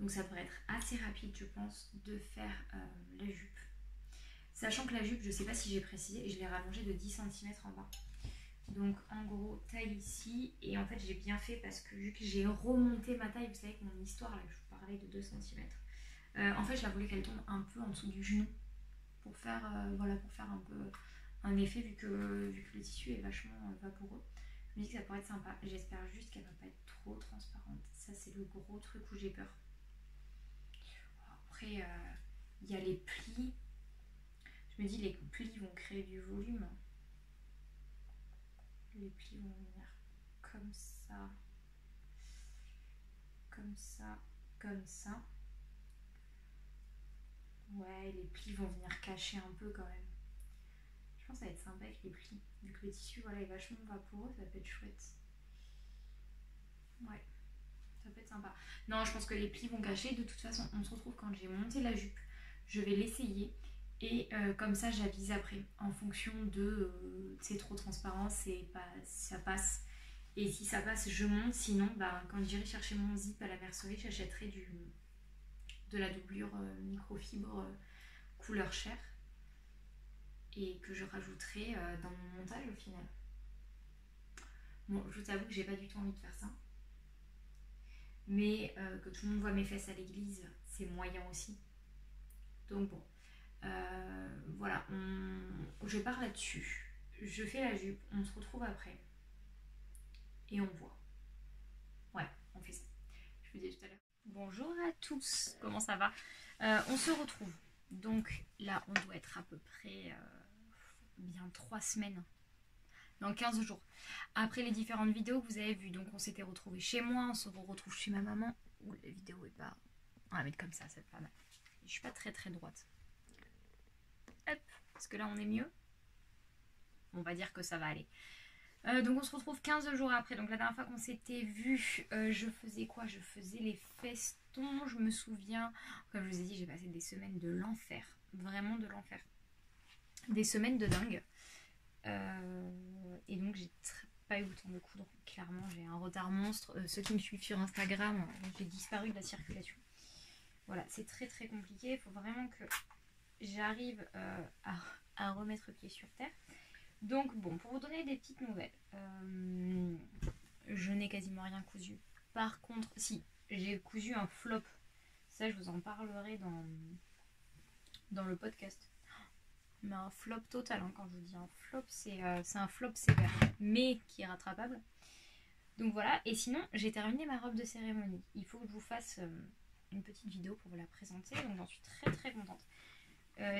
Donc ça devrait être assez rapide, je pense, de faire la jupe. Sachant que la jupe, je sais pas si j'ai précisé, je l'ai rallongée de 10 cm en bas. Donc en gros, taille ici. Et en fait, j'ai bien fait parce que vu que j'ai remonté ma taille, vous savez que mon histoire, là, je vous parlais de 2 cm. En fait, je la voulais qu'elle tombe un peu en dessous du genou. Pour faire, voilà, pour faire un peu un effet, vu que le tissu est vachement vaporeux. Je me dis que ça pourrait être sympa. J'espère juste qu'elle va pas être trop transparente. Ça, c'est le gros truc où j'ai peur. Après, il y a les plis. Je me dis, les plis vont créer du volume. Les plis vont venir comme ça. Comme ça. Comme ça. Ouais, les plis vont venir cacher un peu quand même. Je pense que ça va être sympa avec les plis. Vu que le tissu, voilà, est vachement vaporeux, ça peut être chouette. Ouais, ça peut être sympa. Non, je pense que les plis vont cacher. De toute façon, on se retrouve quand j'ai monté la jupe. Je vais l'essayer. Et comme ça, j'avise après. En fonction de c'est trop transparent, c'est pas, ça passe. Et si ça passe, je monte. Sinon, bah, quand j'irai chercher mon zip à la mercerie, j'achèterai de la doublure microfibre couleur chair. Et que je rajouterai dans mon montage au final. Bon, je vous avoue que j'ai pas du tout envie de faire ça. Mais que tout le monde voit mes fesses à l'église, c'est moyen aussi. Donc bon, voilà, je pars là-dessus. Je fais la jupe, on se retrouve après. Et on voit. Ouais, on fait ça. Je vous dis tout à l'heure. Bonjour à tous, comment ça va? On se retrouve. Donc là, on doit être à peu près bien 3 semaines. Dans 15 jours. Après les différentes vidéos que vous avez vues. Donc on s'était retrouvés chez moi, on se retrouve chez ma maman. Ouh, la vidéo est pas... On va mettre comme ça, c'est pas mal. Je suis pas très droite. Hop, parce que là on est mieux. On va dire que ça va aller. Donc on se retrouve 15 jours après. Donc la dernière fois qu'on s'était vu, je faisais quoi? Je faisais les festons, je me souviens. Comme je vous ai dit, j'ai passé des semaines de l'enfer. Vraiment de l'enfer. Des semaines de dingue. Et donc j'ai pas eu le temps de coudre. Clairement, j'ai un retard monstre. Ceux qui me suivent sur Instagram, j'ai disparu de la circulation. Voilà, c'est très compliqué. Il faut vraiment que j'arrive à remettre le pied sur terre. Donc bon, pour vous donner des petites nouvelles, je n'ai quasiment rien cousu. Par contre, si, j'ai cousu un flop. Ça, je vous en parlerai dans le podcast. Mais un flop total, hein, quand je vous dis un flop, c'est un flop sévère, mais qui est rattrapable. Donc voilà, et sinon, j'ai terminé ma robe de cérémonie. Il faut que je vous fasse une petite vidéo pour vous la présenter, donc j'en suis très contente.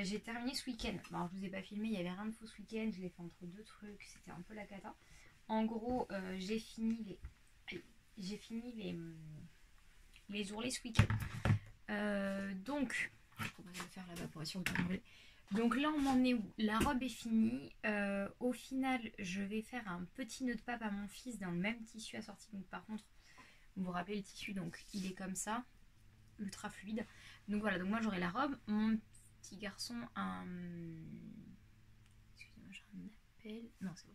J'ai terminé ce week-end. Bon, je vous ai pas filmé, il n'y avait rien de fou ce week-end, je l'ai fait entre deux trucs, c'était un peu la cata. En gros, j'ai fini les ourlets ce week-end. Donc, on va faire l'évaporation de brûler. Donc là on en est où? La robe est finie. Au final je vais faire un petit nœud de pape à mon fils dans le même tissu assorti. Donc par contre vous vous rappelez le tissu, donc il est comme ça, ultra fluide. Donc voilà, donc moi j'aurai la robe. Mon petit garçon excusez-moi, j'ai un appel. Non, c'est bon.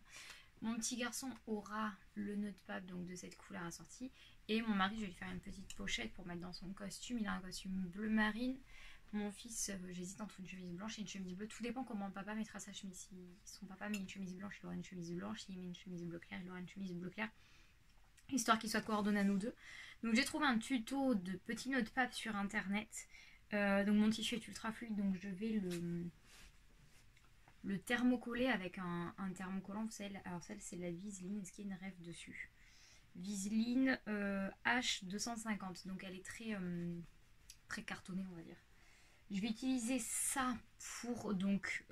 Mon petit garçon aura le nœud de pape donc de cette couleur assortie. Et mon mari, je vais lui faire une petite pochette pour mettre dans son costume. Il a un costume bleu marine. Mon fils, j'hésite entre une chemise blanche et une chemise bleue. Tout dépend comment papa mettra sa chemise. Si son papa met une chemise blanche, il aura une chemise blanche. S'il met une chemise bleu clair, il aura une chemise bleu clair. Histoire qu'il soit coordonné à nous deux. Donc j'ai trouvé un tuto de petits nœuds de pape sur internet. Donc mon tissu est ultra fluide, donc je vais le thermocoller avec un thermocollant. Vous savez, alors celle c'est la Viseline, est-ce qu'il y a une rève dessus? Viseline H250, donc elle est très cartonnée on va dire. Je vais utiliser ça pour donc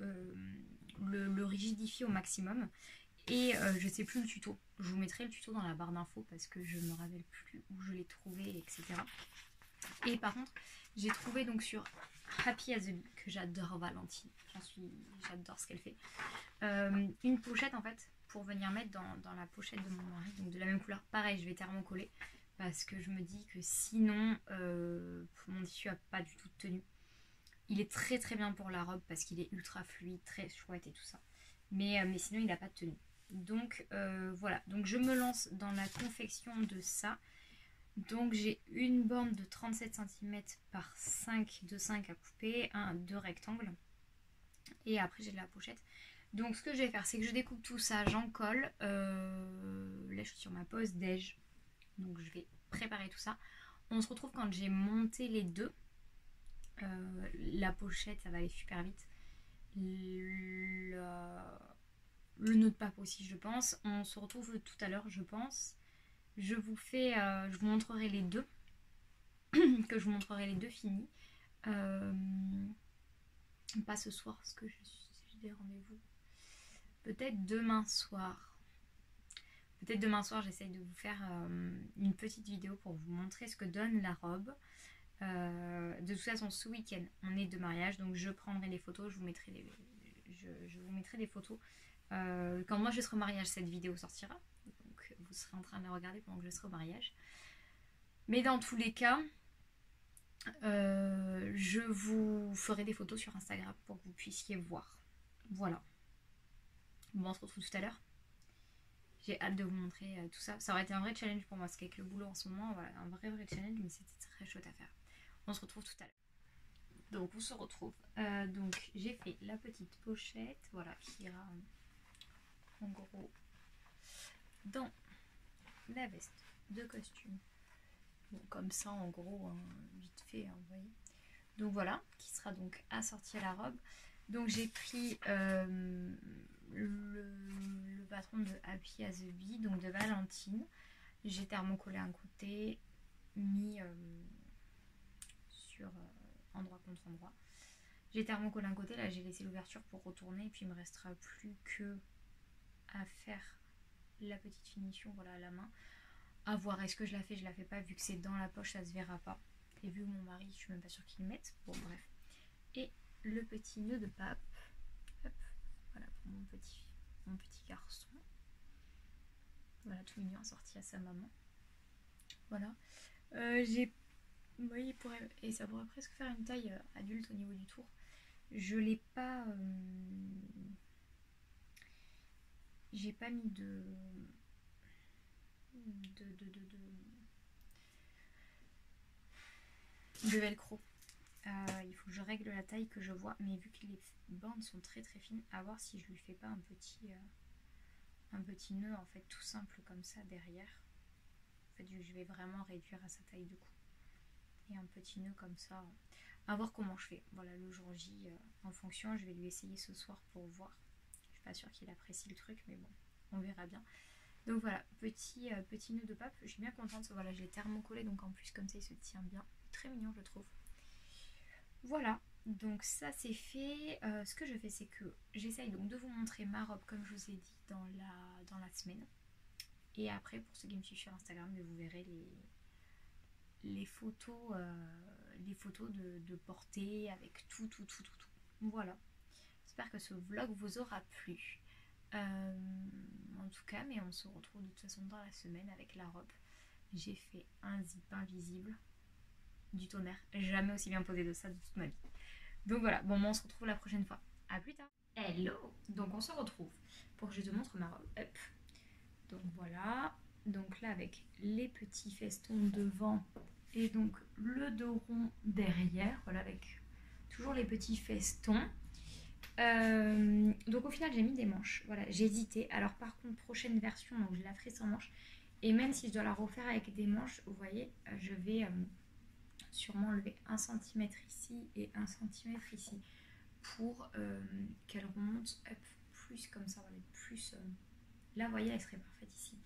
le rigidifier au maximum. Et je sais plus le tuto. Je vous mettrai le tuto dans la barre d'infos parce que je me rappelle plus où je l'ai trouvé, etc. Et par contre, j'ai trouvé donc sur Happy as a Bee, que j'adore Valentine. J'adore ce qu'elle fait. Une pochette en fait pour venir mettre dans la pochette de mon mari, donc de la même couleur. Pareil, je vais thermocoller parce que je me dis que sinon mon tissu a pas du tout de tenue. Il est très très bien pour la robe parce qu'il est ultra fluide, très chouette et tout ça. Mais sinon il n'a pas de tenue. Donc voilà, donc je me lance dans la confection de ça. Donc j'ai une bande de 37 cm par 5 de 5 à couper, deux rectangles. Et après j'ai de la pochette. Donc ce que je vais faire, c'est que je découpe tout ça, j'en colle. Là je suis sur ma pause déj. Donc je vais préparer tout ça. On se retrouve quand j'ai monté les deux. La pochette, ça va aller super vite. Le nœud de pape aussi, je pense. On se retrouve tout à l'heure, je pense. Je vous montrerai les deux. Que je vous montrerai les deux finis. Pas ce soir, parce que j'ai des rendez-vous. Peut-être demain soir. Peut-être demain soir, j'essaye de vous faire une petite vidéo pour vous montrer ce que donne la robe. De toute façon, ce week-end, on est de mariage, donc je prendrai les photos, je vous mettrai des photos. Quand moi je serai au mariage, cette vidéo sortira. Donc vous serez en train de la regarder pendant que je serai au mariage. Mais dans tous les cas, je vous ferai des photos sur Instagram pour que vous puissiez voir. Voilà. Bon, on se retrouve tout à l'heure. J'ai hâte de vous montrer tout ça. Ça aurait été un vrai challenge pour moi, parce qu'avec le boulot en ce moment, voilà, un vrai challenge, mais c'était très chouette à faire. On se retrouve tout à l'heure. Donc on se retrouve. Donc j'ai fait la petite pochette, voilà, qui ira en gros dans la veste de costume. Bon, comme ça en gros, hein, vite fait, hein, vous voyez. Donc voilà, qui sera donc assorti à la robe. Donc j'ai pris le patron de Happy as a Bee, donc de Valentine. J'ai thermocollé un côté, mis sur endroit contre endroit. J'ai thermocollé un côté, là j'ai laissé l'ouverture pour retourner, et puis il me restera plus que à faire la petite finition, voilà, à la main. À voir, est-ce que je la fais pas, vu que c'est dans la poche, ça se verra pas. Et vu que mon mari, je suis même pas sûre qu'il le mette. Bon, bref. Et le petit nœud de pape. Hop, voilà pour mon petit garçon. Voilà, tout mignon, sorti à sa maman. Voilà. Vous voyez, et ça pourrait presque faire une taille adulte au niveau du tour. Je l'ai pas... j'ai pas mis de velcro. Il faut que je règle la taille, que je vois, mais vu que les bandes sont très très fines, à voir si je lui fais pas un petit nœud en fait tout simple comme ça derrière. En fait je vais vraiment réduire à sa taille de cou. Et un petit nœud comme ça, à voir comment je fais. Voilà, le jour J, en fonction, je vais lui essayer ce soir pour voir. Je suis pas sûre qu'il apprécie le truc, mais bon, on verra bien. Donc voilà, petit nœud de pape, je suis bien contente. Voilà, je l'ai thermocollé, donc en plus comme ça il se tient bien. Très mignon je trouve. Voilà, donc ça c'est fait. Ce que je fais, c'est que j'essaye donc de vous montrer ma robe comme je vous ai dit dans la semaine. Et après, pour ceux qui me suivent sur Instagram, vous verrez les photos de portée avec tout. Voilà, j'espère que ce vlog vous aura plu. En tout cas, mais on se retrouve de toute façon dans la semaine avec la robe. J'ai fait un zip invisible du tonnerre, jamais aussi bien posé de ça de toute ma vie. Donc voilà, bon, on se retrouve la prochaine fois. À plus tard. Hello. Donc on se retrouve pour que je te montre ma robe. Hop. Donc voilà, donc là avec les petits festons devant et donc le dos rond derrière, voilà, avec toujours les petits festons. Donc au final j'ai mis des manches, voilà, j'ai hésité. Alors par contre, prochaine version, donc je la ferai sans manches. Et même si je dois la refaire avec des manches, vous voyez, je vais sûrement enlever 1 cm ici et 1 cm ici pour qu'elle remonte plus comme ça, voilà, plus... là, vous voyez, elle serait parfaite ici.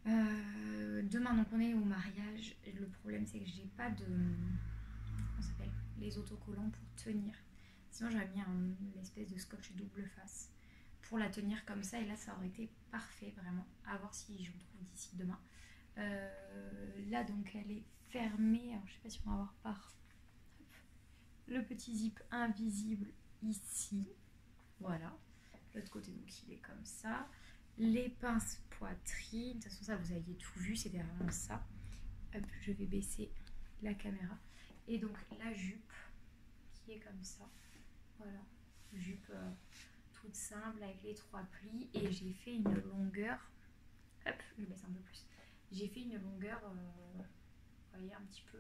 Demain, donc on est au mariage. Le problème, c'est que j'ai pas de... Comment ça s'appelle ? les autocollants pour tenir. Sinon j'aurais mis une espèce de scotch double face pour la tenir comme ça, et là ça aurait été parfait vraiment. À voir si j'en trouve d'ici demain. Là donc elle est fermée, alors je sais pas si on va voir par le petit zip invisible ici, voilà. L'autre côté donc il est comme ça. Les pinces poitrine, de toute façon ça vous aviez tout vu, c'était vraiment ça. Hop, je vais baisser la caméra. Et donc la jupe qui est comme ça, voilà, jupe toute simple avec les 3 plis, et j'ai fait une longueur, hop, je baisse un peu plus, j'ai fait une longueur, vous voyez un petit peu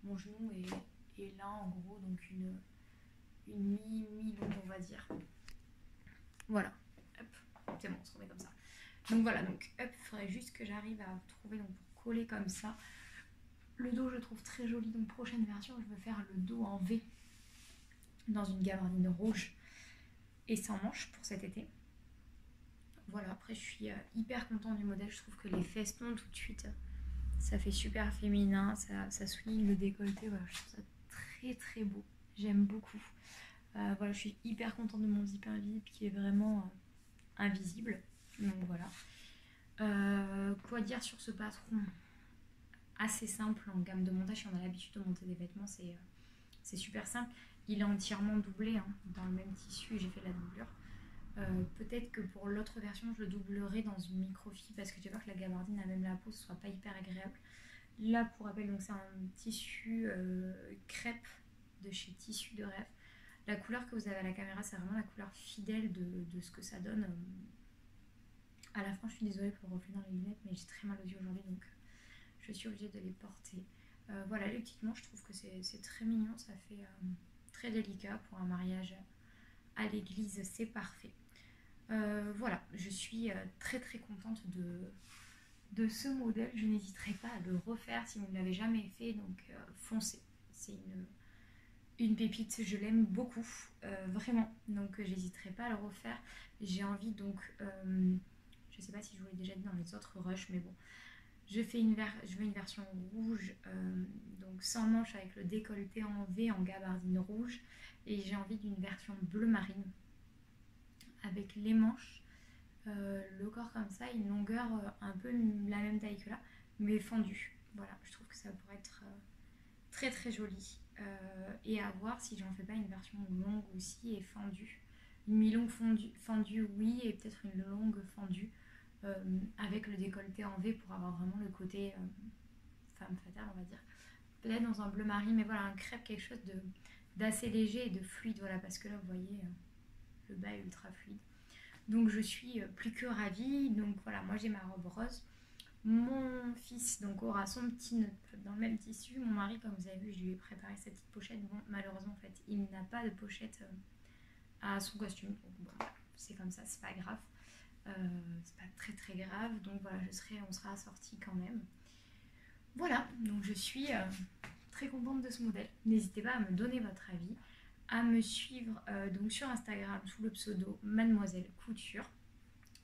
mon genou et là en gros donc une mi-longue on va dire, voilà, hop, c'est bon, on se remet comme ça. Donc voilà, donc hop, il faudrait juste que j'arrive à trouver donc pour coller comme ça. Le dos je trouve très joli, donc prochaine version je veux faire le dos en V dans une gabardine rouge et sans manches pour cet été. Voilà, après je suis hyper contente du modèle, je trouve que les festons tout de suite ça fait super féminin, ça souligne le décolleté, voilà, je trouve ça très très beau, j'aime beaucoup. Voilà, je suis hyper contente de mon zip invisible qui est vraiment invisible, donc voilà. Quoi dire sur ce patron? Assez simple en gamme de montage, si on a l'habitude de monter des vêtements c'est super simple. Il est entièrement doublé hein, dans le même tissu, j'ai fait la doublure. Peut-être que pour l'autre version je le doublerai dans une microfibre parce que j'ai peur que la gabardine à même la peau ce soit pas hyper agréable. Là pour rappel donc c'est un tissu crêpe de chez Tissu de Rêve. La couleur que vous avez à la caméra c'est vraiment la couleur fidèle de ce que ça donne. À la fin je suis désolée pour le reflet dans les lunettes mais j'ai très mal aux yeux aujourd'hui donc je suis obligée de les porter. Voilà, les petites manches, je trouve que c'est très mignon, ça fait très délicat pour un mariage à l'église, c'est parfait. Voilà, je suis très très contente de ce modèle, je n'hésiterai pas à le refaire si vous ne l'avez jamais fait, donc foncez, c'est une pépite, je l'aime beaucoup, vraiment, donc j'hésiterai pas à le refaire. J'ai envie donc, je sais pas si je vous l'ai déjà dit dans les autres rushs, mais bon, je veux une version rouge, donc sans manche avec le décolleté en V en gabardine rouge, et j'ai envie d'une version bleu marine avec les manches, le corps comme ça, une longueur un peu la même taille que là, mais fendue. Voilà, je trouve que ça pourrait être très très joli, et à voir si j'en fais pas une version longue aussi et fendue. Une mi-longue fendue oui, et peut-être une longue fendue. Avec le décolleté en V pour avoir vraiment le côté femme fatale on va dire, peut-être dans un bleu marine, mais voilà, un crêpe, quelque chose d'assez léger et de fluide, voilà, parce que là vous voyez le bas est ultra fluide, donc je suis plus que ravie. Donc voilà, moi j'ai ma robe rose, mon fils donc aura son petit nœud dans le même tissu, mon mari comme vous avez vu je lui ai préparé sa petite pochette. Bon malheureusement en fait il n'a pas de pochette à son costume, donc bon, c'est comme ça, c'est pas grave. C'est pas très très grave, donc voilà, on sera assortis quand même. Voilà, donc je suis très contente de ce modèle. N'hésitez pas à me donner votre avis, à me suivre donc sur Instagram sous le pseudo Mademoiselle Couture.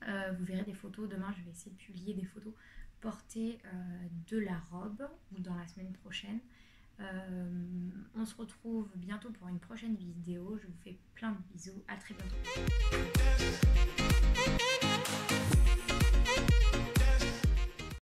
Vous verrez des photos, demain je vais essayer de publier des photos portées de la robe, ou dans la semaine prochaine. On se retrouve bientôt pour une prochaine vidéo, je vous fais plein de bisous, à très bientôt.